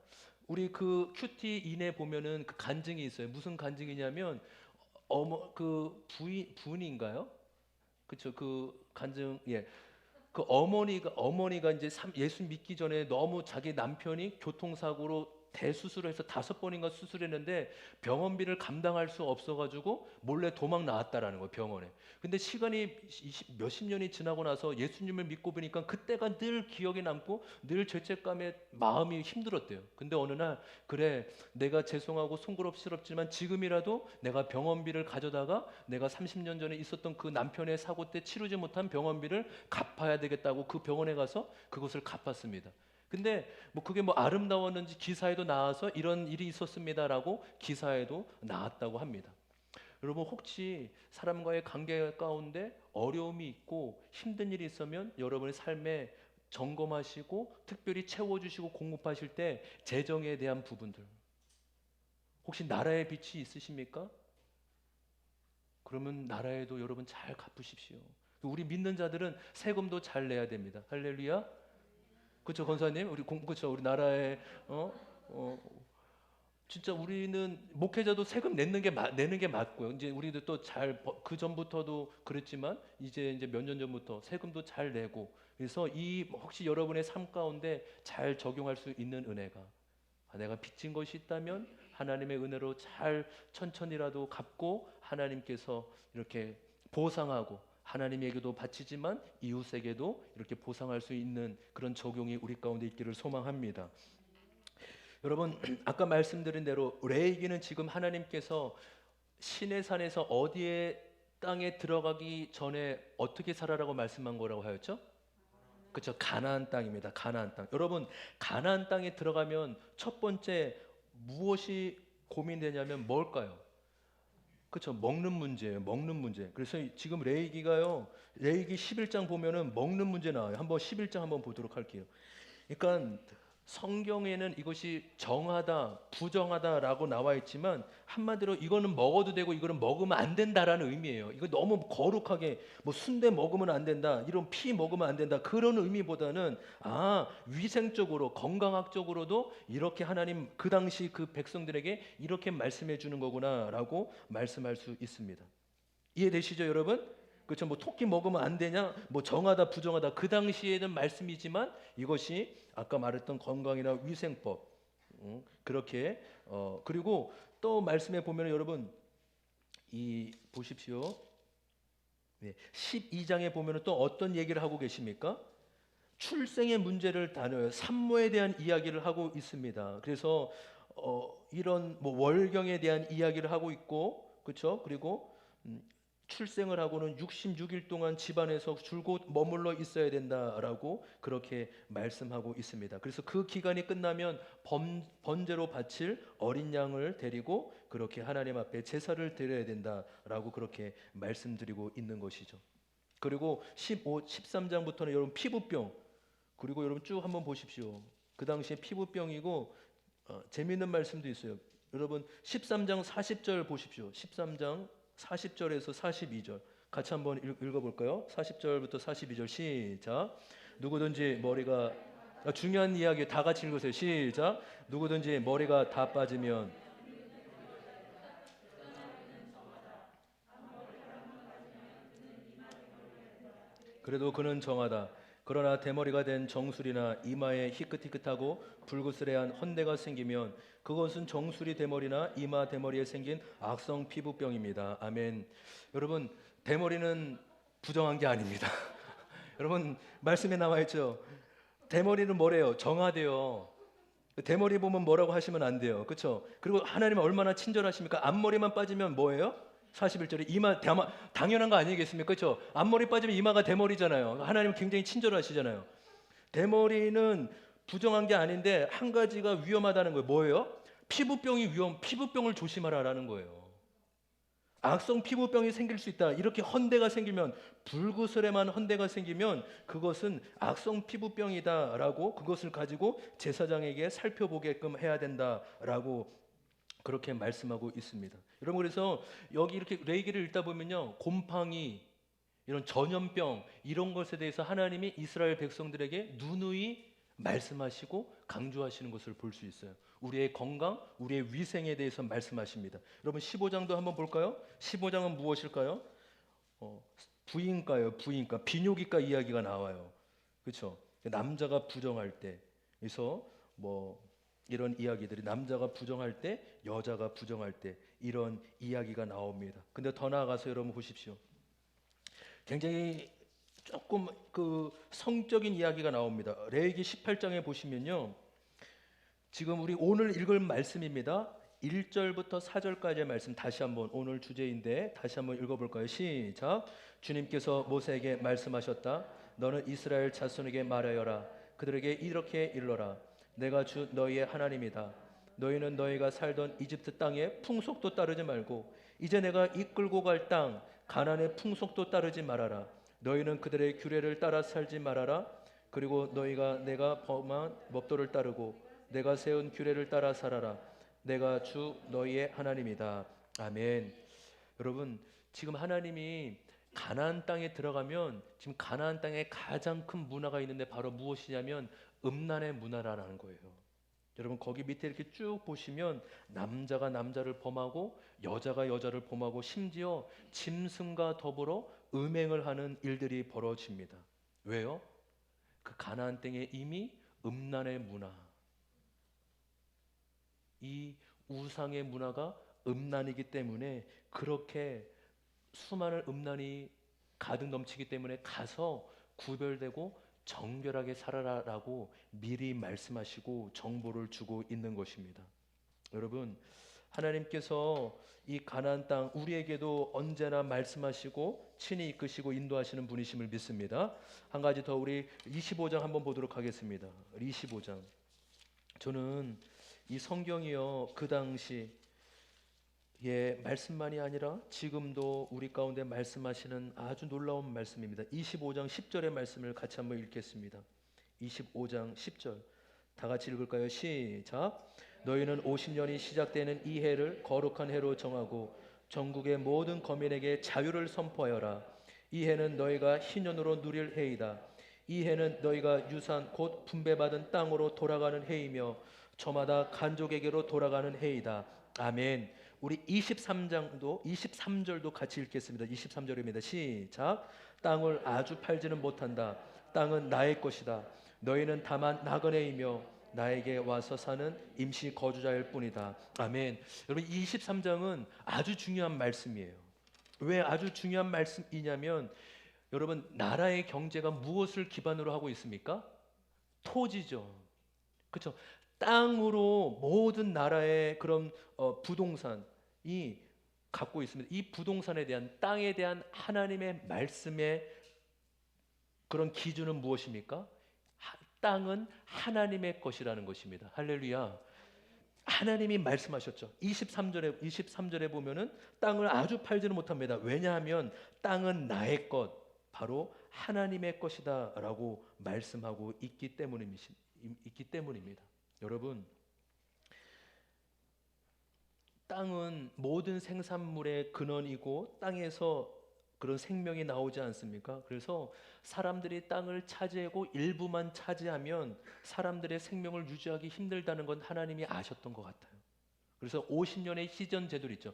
우리 그 큐티 인에 보면은 그 간증이 있어요. 무슨 간증이냐면 그 부인인가요? 그렇죠. 그 간증, 예. 그 어머니가 이제 예수 믿기 전에 너무 자기 남편이 교통사고로 대수술을 해서 5번인가 수술했는데 병원비를 감당할 수 없어가지고 몰래 도망 나왔다라는 거예요, 병원에. 근데 시간이 몇십 년이 지나고 나서 예수님을 믿고 보니까 그때가 늘 기억에 남고 늘 죄책감에 마음이 힘들었대요. 근데 어느 날, 그래, 내가 죄송하고 송구스럽지만 지금이라도 내가 병원비를 가져다가 내가 30년 전에 있었던 그 남편의 사고 때 치르지 못한 병원비를 갚아야 되겠다고 그 병원에 가서 그것을 갚았습니다. 근데 그게 아름다웠는지 기사에도 나와서 이런 일이 있었습니다라고 기사에도 나왔다고 합니다. 여러분, 혹시 사람과의 관계 가운데 어려움이 있고 힘든 일이 있으면 여러분의 삶에 점검하시고 특별히 채워주시고 공급하실 때 재정에 대한 부분들, 혹시 나라의 빚이 있으십니까? 그러면 나라에도 여러분 잘 갚으십시오. 우리 믿는 자들은 세금도 잘 내야 됩니다. 할렐루야. 그렇죠, 권사님? 그렇죠. 우리 나라에 진짜 우리는 목회자도 세금 내는 게 맞고요. 이제 우리도 또 그 전부터도 그랬지만 이제 몇 년 전부터 세금도 잘 내고, 그래서 혹시 여러분의 삶 가운데 잘 적용할 수 있는 은혜가, 내가 빚진 것이 있다면 하나님의 은혜로 잘 천천히라도 갚고 하나님께서 이렇게 보상하고, 하나님에게도 바치지만 이웃에게도 이렇게 보상할 수 있는 그런 적용이 우리 가운데 있기를 소망합니다. 여러분, 아까 말씀드린 대로 레위기는 지금 하나님께서 시내산에서 어디에 땅에 들어가기 전에 어떻게 살아라고 말씀한 거라고 하였죠? 그렇죠. 가나안 땅입니다. 가나안 땅. 여러분, 가나안 땅에 들어가면 첫 번째 무엇이 고민되냐면 뭘까요? 그렇죠. 먹는 문제예요. 먹는 문제. 그래서 지금 레위기 11장 보면은 먹는 문제 나와요. 한번 11장 한번 보도록 할게요. 그러니까 성경에는 이것이 정하다, 부정하다라고 나와 있지만 한마디로 이거는 먹어도 되고 이거는 먹으면 안 된다라는 의미예요. 이거 너무 거룩하게 순대 먹으면 안 된다, 이런 피 먹으면 안 된다, 그런 의미보다는 위생적으로 건강학적으로도 이렇게 하나님 그 당시 그 백성들에게 이렇게 말씀해 주는 거구나라고 말씀할 수 있습니다. 이해되시죠, 여러분? 그렇죠? 뭐 토끼 먹으면 안 되냐? 뭐 정하다 부정하다 그 당시에는 말씀이지만 이것이 아까 말했던 건강이나 위생법 그렇게 그리고 또 말씀해 보면 여러분 이 보십시오. 네, 12장에 보면 또 어떤 얘기를 하고 계십니까? 출생의 문제를 다뤄요. 산모에 대한 이야기를 하고 있습니다. 그래서 이런 뭐 월경에 대한 이야기를 하고 있고, 그렇죠? 그리고 출생을 하고는 66일 동안 집안에서 줄곧 머물러 있어야 된다라고 그렇게 말씀하고 있습니다. 그래서 그 기간이 끝나면 번제로 바칠 어린 양을 데리고 그렇게 하나님 앞에 제사를 드려야 된다라고 그렇게 말씀드리고 있는 것이죠. 그리고 13장부터는 여러분 피부병 그리고 여러분 쭉 한번 보십시오. 그 당시에 피부병이고 재미있는 말씀도 있어요. 여러분 13장 40절 보십시오. 13장 40절에서 42절 같이 한번 읽어볼까요? 40절부터 42절 시작. 누구든지 머리가 중요한 이야기 다 같이 읽으세요. 시작. 누구든지 머리가 다 빠지면 그래도 그는 정하다. 그러나 대머리가 된 정수리나 이마에 희끗희끗하고 불그스레한 헌대가 생기면 그것은 정수리 대머리나 이마 대머리에 생긴 악성 피부병입니다. 아멘. 여러분 대머리는 부정한 게 아닙니다. 여러분 말씀에 나와 있죠. 대머리는 뭐래요? 정하대요. 대머리 보면 뭐라고 하시면 안 돼요. 그렇죠? 그리고 하나님은 얼마나 친절하십니까? 앞머리만 빠지면 뭐예요? 41절에 이마 당연한 거 아니겠습니까? 그렇죠? 앞머리 빠지면 이마가 대머리잖아요. 하나님은 굉장히 친절하시잖아요. 대머리는 부정한 게 아닌데 한 가지가 위험하다는 거예요. 뭐예요? 피부병을 조심하라라는 거예요. 악성 피부병이 생길 수 있다. 이렇게 헌대가 생기면 불구스레만 헌대가 생기면 그것은 악성 피부병이다라고 그것을 가지고 제사장에게 살펴보게끔 해야 된다라고 그렇게 말씀하고 있습니다. 여러분 그래서 여기 이렇게 레위기를 읽다 보면요. 곰팡이 이런 전염병 이런 것에 대해서 하나님이 이스라엘 백성들에게 누누이 말씀하시고 강조하시는 것을 볼 수 있어요. 우리의 건강, 우리의 위생에 대해서 말씀하십니다. 여러분 15장도 한번 볼까요? 15장은 무엇일까요? 부인과요. 부인과 비뇨기과 이야기가 나와요. 그렇죠? 남자가 부정할 때 그래서 뭐 이런 이야기들이 남자가 부정할 때 여자가 부정할 때 이런 이야기가 나옵니다. 근데 더 나아가서 여러분 보십시오. 굉장히 조금 그 성적인 이야기가 나옵니다. 레위기 18장에 보시면요. 지금 우리 오늘 읽을 말씀입니다. 1절부터 4절까지의 말씀 다시 한번 오늘 주제인데 다시 한번 읽어볼까요? 시작. 주님께서 모세에게 말씀하셨다. 너는 이스라엘 자손에게 말하여라. 그들에게 이렇게 일러라. 내가 주 너희의 하나님이다. 너희는 너희가 살던 이집트 땅의 풍속도 따르지 말고 이제 내가 이끌고 갈 땅 가나안의 풍속도 따르지 말아라. 너희는 그들의 규례를 따라 살지 말아라. 그리고 너희가 내가 범한 법도를 따르고 내가 세운 규례를 따라 살아라. 내가 주 너희의 하나님이다. 아멘. 여러분 지금 하나님이 가나안 땅에 들어가면 지금 가나안 땅에 가장 큰 문화가 있는데 바로 무엇이냐면 음란의 문화라는 거예요. 여러분 거기 밑에 이렇게 쭉 보시면 남자가 남자를 범하고 여자가 여자를 범하고 심지어 짐승과 더불어 음행을 하는 일들이 벌어집니다. 왜요? 그 가나안 땅에 이미 음란의 문화, 이 우상의 문화가 음란이기 때문에 그렇게 수많은 음란이 가득 넘치기 때문에 가서 구별되고 정결하게 살아라라고 미리 말씀하시고 정보를 주고 있는 것입니다. 여러분 하나님께서 이 가나안 땅 우리에게도 언제나 말씀하시고 친히 이끄시고 인도하시는 분이심을 믿습니다. 한 가지 더 우리 25장 한번 보도록 하겠습니다. 25장. 저는 이 성경이요 그 당시 말씀만이 아니라 지금도 우리 가운데 말씀하시는 아주 놀라운 말씀입니다. 25장 10절의 말씀을 같이 한번 읽겠습니다. 25장 10절 다 같이 읽을까요? 시작. 너희는 50년이 시작되는 이 해를 거룩한 해로 정하고 전국의 모든 거민에게 자유를 선포하여라. 이 해는 너희가 희년으로 누릴 해이다. 이 해는 너희가 유산 곧 분배받은 땅으로 돌아가는 해이며 저마다 간족에게로 돌아가는 해이다. 아멘. 우리 23절도 같이 읽겠습니다. 23절입니다. 시작. 땅을 아주 팔지는 못한다. 땅은 나의 것이다. 너희는 다만 나그네이며 나에게 와서 사는 임시 거주자일 뿐이다. 아멘. 여러분, 23장은 아주 중요한 말씀이에요. 왜 아주 중요한 말씀이냐면, 여러분, 나라의 경제가 무엇을 기반으로 하고 있습니까? 토지죠. 그렇죠. 땅으로 모든 나라의 그런 부동산이 갖고 있습니다. 이 부동산에 대한, 땅에 대한 하나님의 말씀의 그런 기준은 무엇입니까? 땅은 하나님의 것이라는 것입니다. 할렐루야. 하나님이 말씀하셨죠. 23절에 보면은 땅을 아주 팔지는 못합니다. 왜냐하면 땅은 나의 것, 바로 하나님의 것이다라고 말씀하고 있기 때문입니다. 여러분, 땅은 모든 생산물의 근원이고 땅에서 그런 생명이 나오지 않습니까? 그래서 사람들이 땅을 차지하고 일부만 차지하면 사람들의 생명을 유지하기 힘들다는 건 하나님이 아셨던 것 같아요. 그래서 50년의 시전 제도를 있죠.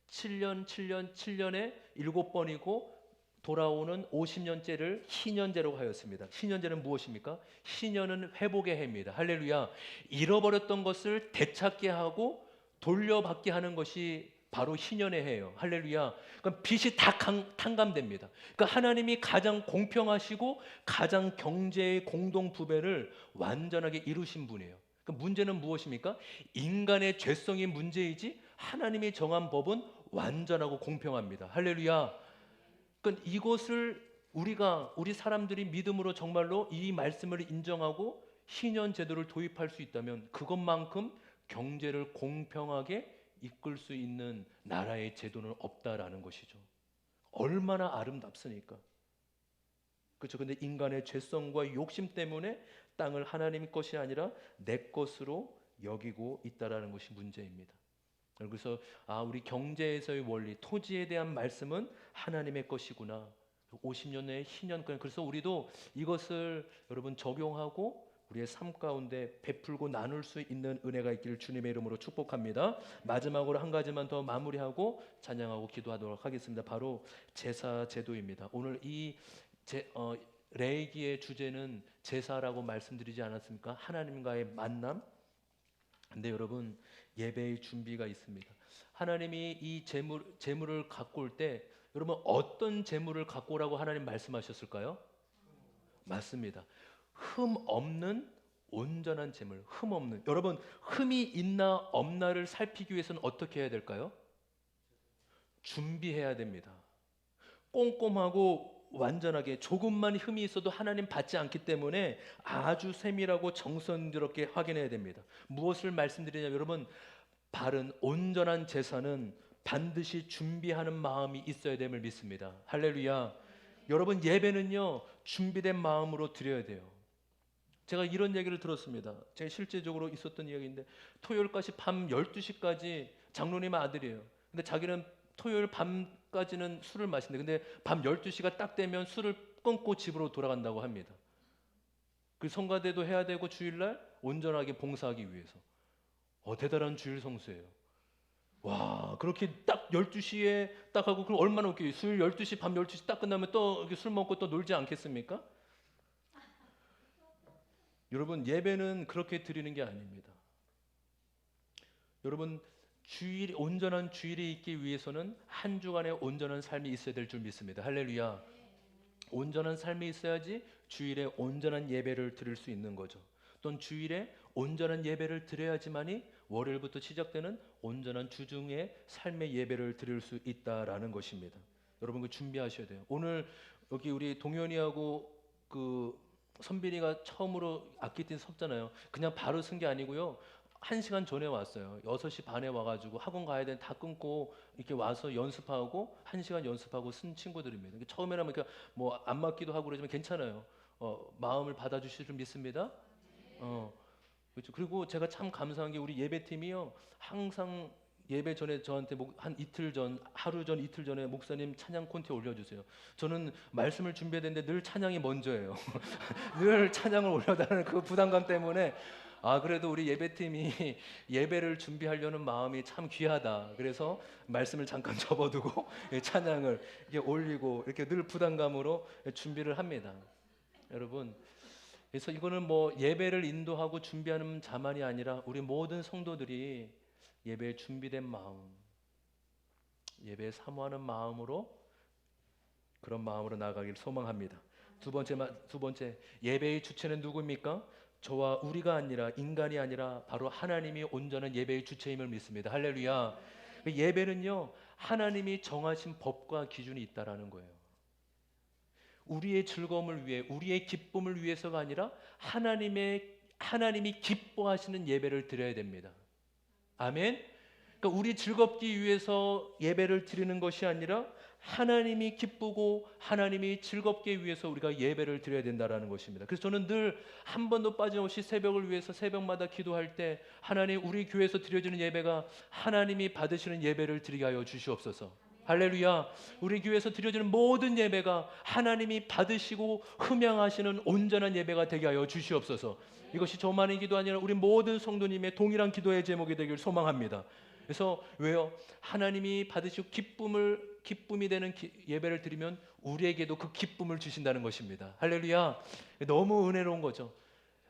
7년, 7년, 7년에 7번이고 돌아오는 50년째를 희년제라고 하였습니다. 희년제는 무엇입니까? 희년은 회복의 해입니다. 할렐루야. 잃어버렸던 것을 되찾게 하고 돌려받게 하는 것이 바로 희년의 해예요. 할렐루야. 그럼 빚이 다 탕감됩니다. 그러니까 하나님이 가장 공평하시고 가장 경제의 공동 부배를 완전하게 이루신 분이에요. 그러니까 문제는 무엇입니까? 인간의 죄성이 문제이지 하나님이 정한 법은 완전하고 공평합니다. 할렐루야. 그러니까 이것을 우리 사람들이 믿음으로 정말로 이 말씀을 인정하고 희년 제도를 도입할 수 있다면 그것만큼 경제를 공평하게 이끌 수 있는 나라의 제도는 없다라는 것이죠. 얼마나 아름답습니까? 그렇죠. 근데 인간의 죄성과 욕심 때문에 땅을 하나님 것이 아니라 내 것으로 여기고 있다라는 것이 문제입니다. 그래서 우리 경제에서의 원리, 토지에 대한 말씀은 하나님의 것이구나. 50년의 희년권. 그래서 우리도 이것을 여러분 적용하고 우리의 삶 가운데 베풀고 나눌 수 있는 은혜가 있기를 주님의 이름으로 축복합니다. 마지막으로 한 가지만 더 마무리하고 찬양하고 기도하도록 하겠습니다. 바로 제사 제도입니다. 오늘 이 레위기의 주제는 제사라고 말씀드리지 않았습니까? 하나님과의 만남. 근데 여러분, 예배의 준비가 있습니다. 하나님이 이 제물을 갖고 올 때 여러분 어떤 제물을 갖고 오라고 하나님 말씀하셨을까요? 맞습니다. 흠 없는 온전한 제물, 흠 없는. 여러분, 흠이 있나 없나를 살피기 위해서는 어떻게 해야 될까요? 준비해야 됩니다. 꼼꼼하고 완전하게. 조금만 흠이 있어도 하나님 받지 않기 때문에 아주 세밀하고 정성스럽게 확인해야 됩니다. 무엇을 말씀드리냐면 여러분, 바른 온전한 제사는 반드시 준비하는 마음이 있어야 됨을 믿습니다. 할렐루야. 여러분, 예배는요 준비된 마음으로 드려야 돼요. 제가 이런 얘기를 들었습니다. 제가 실제적으로 있었던 이야기인데, 토요일까지 밤 12시까지 장로님 아들이에요. 근데 자기는 토요일 밤까지는 술을 마신대. 근데 밤 12시가 딱 되면 술을 끊고 집으로 돌아간다고 합니다. 그 성가대도 해야 되고 주일날 온전하게 봉사하기 위해서. 대단한 주일 성수예요. 와, 그렇게 딱 12시에 딱 하고, 그럼 얼마나 웃겨요. 수요일 12시, 밤 12시 딱 끝나면 또 이렇게 술 먹고 또 놀지 않겠습니까? 여러분, 예배는 그렇게 드리는 게 아닙니다. 여러분, 온전한 주일이 있기 위해서는 한 주간의 온전한 삶이 있어야 될 줄 믿습니다. 할렐루야. 온전한 삶이 있어야지 주일에 온전한 예배를 드릴 수 있는 거죠. 또는 주일에 온전한 예배를 드려야지만이 월요일부터 시작되는 온전한 주중의 삶의 예배를 드릴 수 있다라는 것입니다. 여러분, 그 준비하셔야 돼요. 오늘 여기 우리 동현이하고 그 선빈이가 처음으로 악기팀 섰잖아요. 그냥 바로 쓴 게 아니고요. 1시간 전에 왔어요. 6시 반에 와가지고 학원 가야 되는 다 끊고 이렇게 와서 연습하고 1시간 연습하고 쓴 친구들입니다. 처음에는 뭐 안 맞기도 하고 그러지만 괜찮아요. 마음을 받아주실 줄 믿습니다. 그렇죠. 그리고 제가 참 감사한 게 우리 예배팀이요, 항상 예배 전에 저한테 한 하루 전 이틀 전에 목사님 찬양 콘테 올려주세요. 저는 말씀을 준비해야 되는데 늘 찬양이 먼저예요. 늘 찬양을 올려달라는 그 부담감 때문에 그래도 우리 예배팀이 예배를 준비하려는 마음이 참 귀하다. 그래서 말씀을 잠깐 접어두고 찬양을 이렇게 올리고 이렇게 늘 부담감으로 준비를 합니다. 여러분, 그래서 이거는 뭐 예배를 인도하고 준비하는 자만이 아니라 우리 모든 성도들이 예배에 준비된 마음, 예배에 사모하는 마음으로 그런 마음으로 나아가길 소망합니다. 두 번째 예배의 주체는 누구입니까? 저와 우리가 아니라 인간이 아니라 바로 하나님이 온전한 예배의 주체임을 믿습니다. 할렐루야. 그 예배는요 하나님이 정하신 법과 기준이 있다라는 거예요. 우리의 즐거움을 위해 우리의 기쁨을 위해서가 아니라 하나님이 기뻐하시는 예배를 드려야 됩니다. 아멘. 그러니까 우리 즐겁기 위해서 예배를 드리는 것이 아니라 하나님이 기쁘고 하나님이 즐겁게 위해서 우리가 예배를 드려야 된다라는 것입니다. 그래서 저는 늘 한 번도 빠짐없이 새벽을 위해서 새벽마다 기도할 때 하나님 우리 교회에서 드려지는 예배가 하나님이 받으시는 예배를 드리게 하여 주시옵소서. 할렐루야. 우리 교회에서 드려지는 모든 예배가 하나님이 받으시고 흠양하시는 온전한 예배가 되게 하여 주시옵소서. 이것이 저만의 기도 아니라 우리 모든 성도님의 동일한 기도의 제목이 되길 소망합니다. 그래서 왜요? 하나님이 받으시고 기쁨이 되는 예배를 드리면 우리에게도 그 기쁨을 주신다는 것입니다. 할렐루야. 너무 은혜로운 거죠.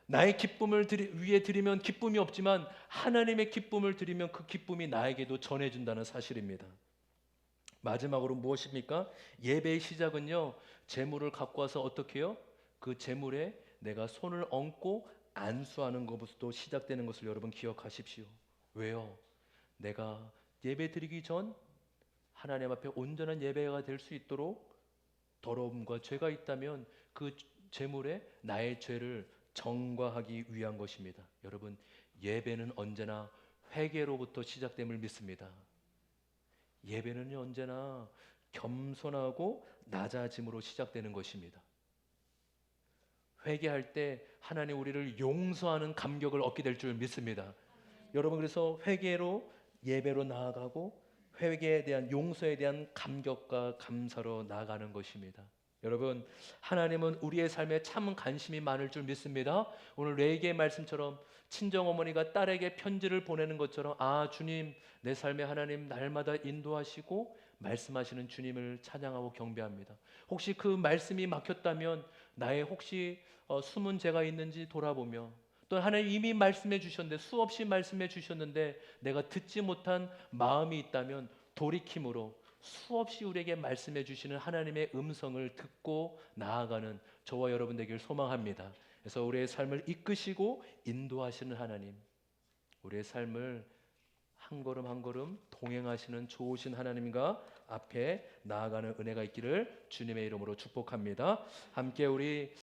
나의 기쁨을 위해 드리면 기쁨이 없지만 하나님의 기쁨을 드리면 그 기쁨이 나에게도 전해준다는 사실입니다. 마지막으로 무엇입니까? 예배의 시작은요 제물을 갖고 와서 어떻게 해요? 그 제물에 내가 손을 얹고 안수하는 것부터 시작되는 것을 여러분 기억하십시오. 왜요? 내가 예배 드리기 전 하나님 앞에 온전한 예배가 될 수 있도록 더러움과 죄가 있다면 그 제물에 나의 죄를 정과하기 위한 것입니다. 여러분, 예배는 언제나 회개로부터 시작됨을 믿습니다. 예배는 언제나 겸손하고 낮아짐으로 시작되는 것입니다. 회개할 때 하나님 우리를 용서하는 감격을 얻게 될 줄 믿습니다. 여러분, 그래서 회개로 예배로 나아가고 회개에 대한 용서에 대한 감격과 감사로 나아가는 것입니다. 여러분, 하나님은 우리의 삶에 참 관심이 많을 줄 믿습니다. 오늘 레위기의 말씀처럼 친정어머니가 딸에게 편지를 보내는 것처럼 주님, 내 삶에 하나님 날마다 인도하시고 말씀하시는 주님을 찬양하고 경배합니다. 혹시 그 말씀이 막혔다면 나의 혹시 숨은 죄가 있는지 돌아보며 또 하나님 이미 말씀해 주셨는데 수없이 말씀해 주셨는데 내가 듣지 못한 마음이 있다면 돌이킴으로 수없이 우리에게 말씀해 주시는 하나님의 음성을 듣고 나아가는 저와 여러분 되길 소망합니다. 그래서 우리의 삶을 이끄시고 인도하시는 하나님, 우리의 삶을 한 걸음 한 걸음 동행하시는 좋으신 하나님과 앞에 나아가는 은혜가 있기를 주님의 이름으로 축복합니다. 함께 우리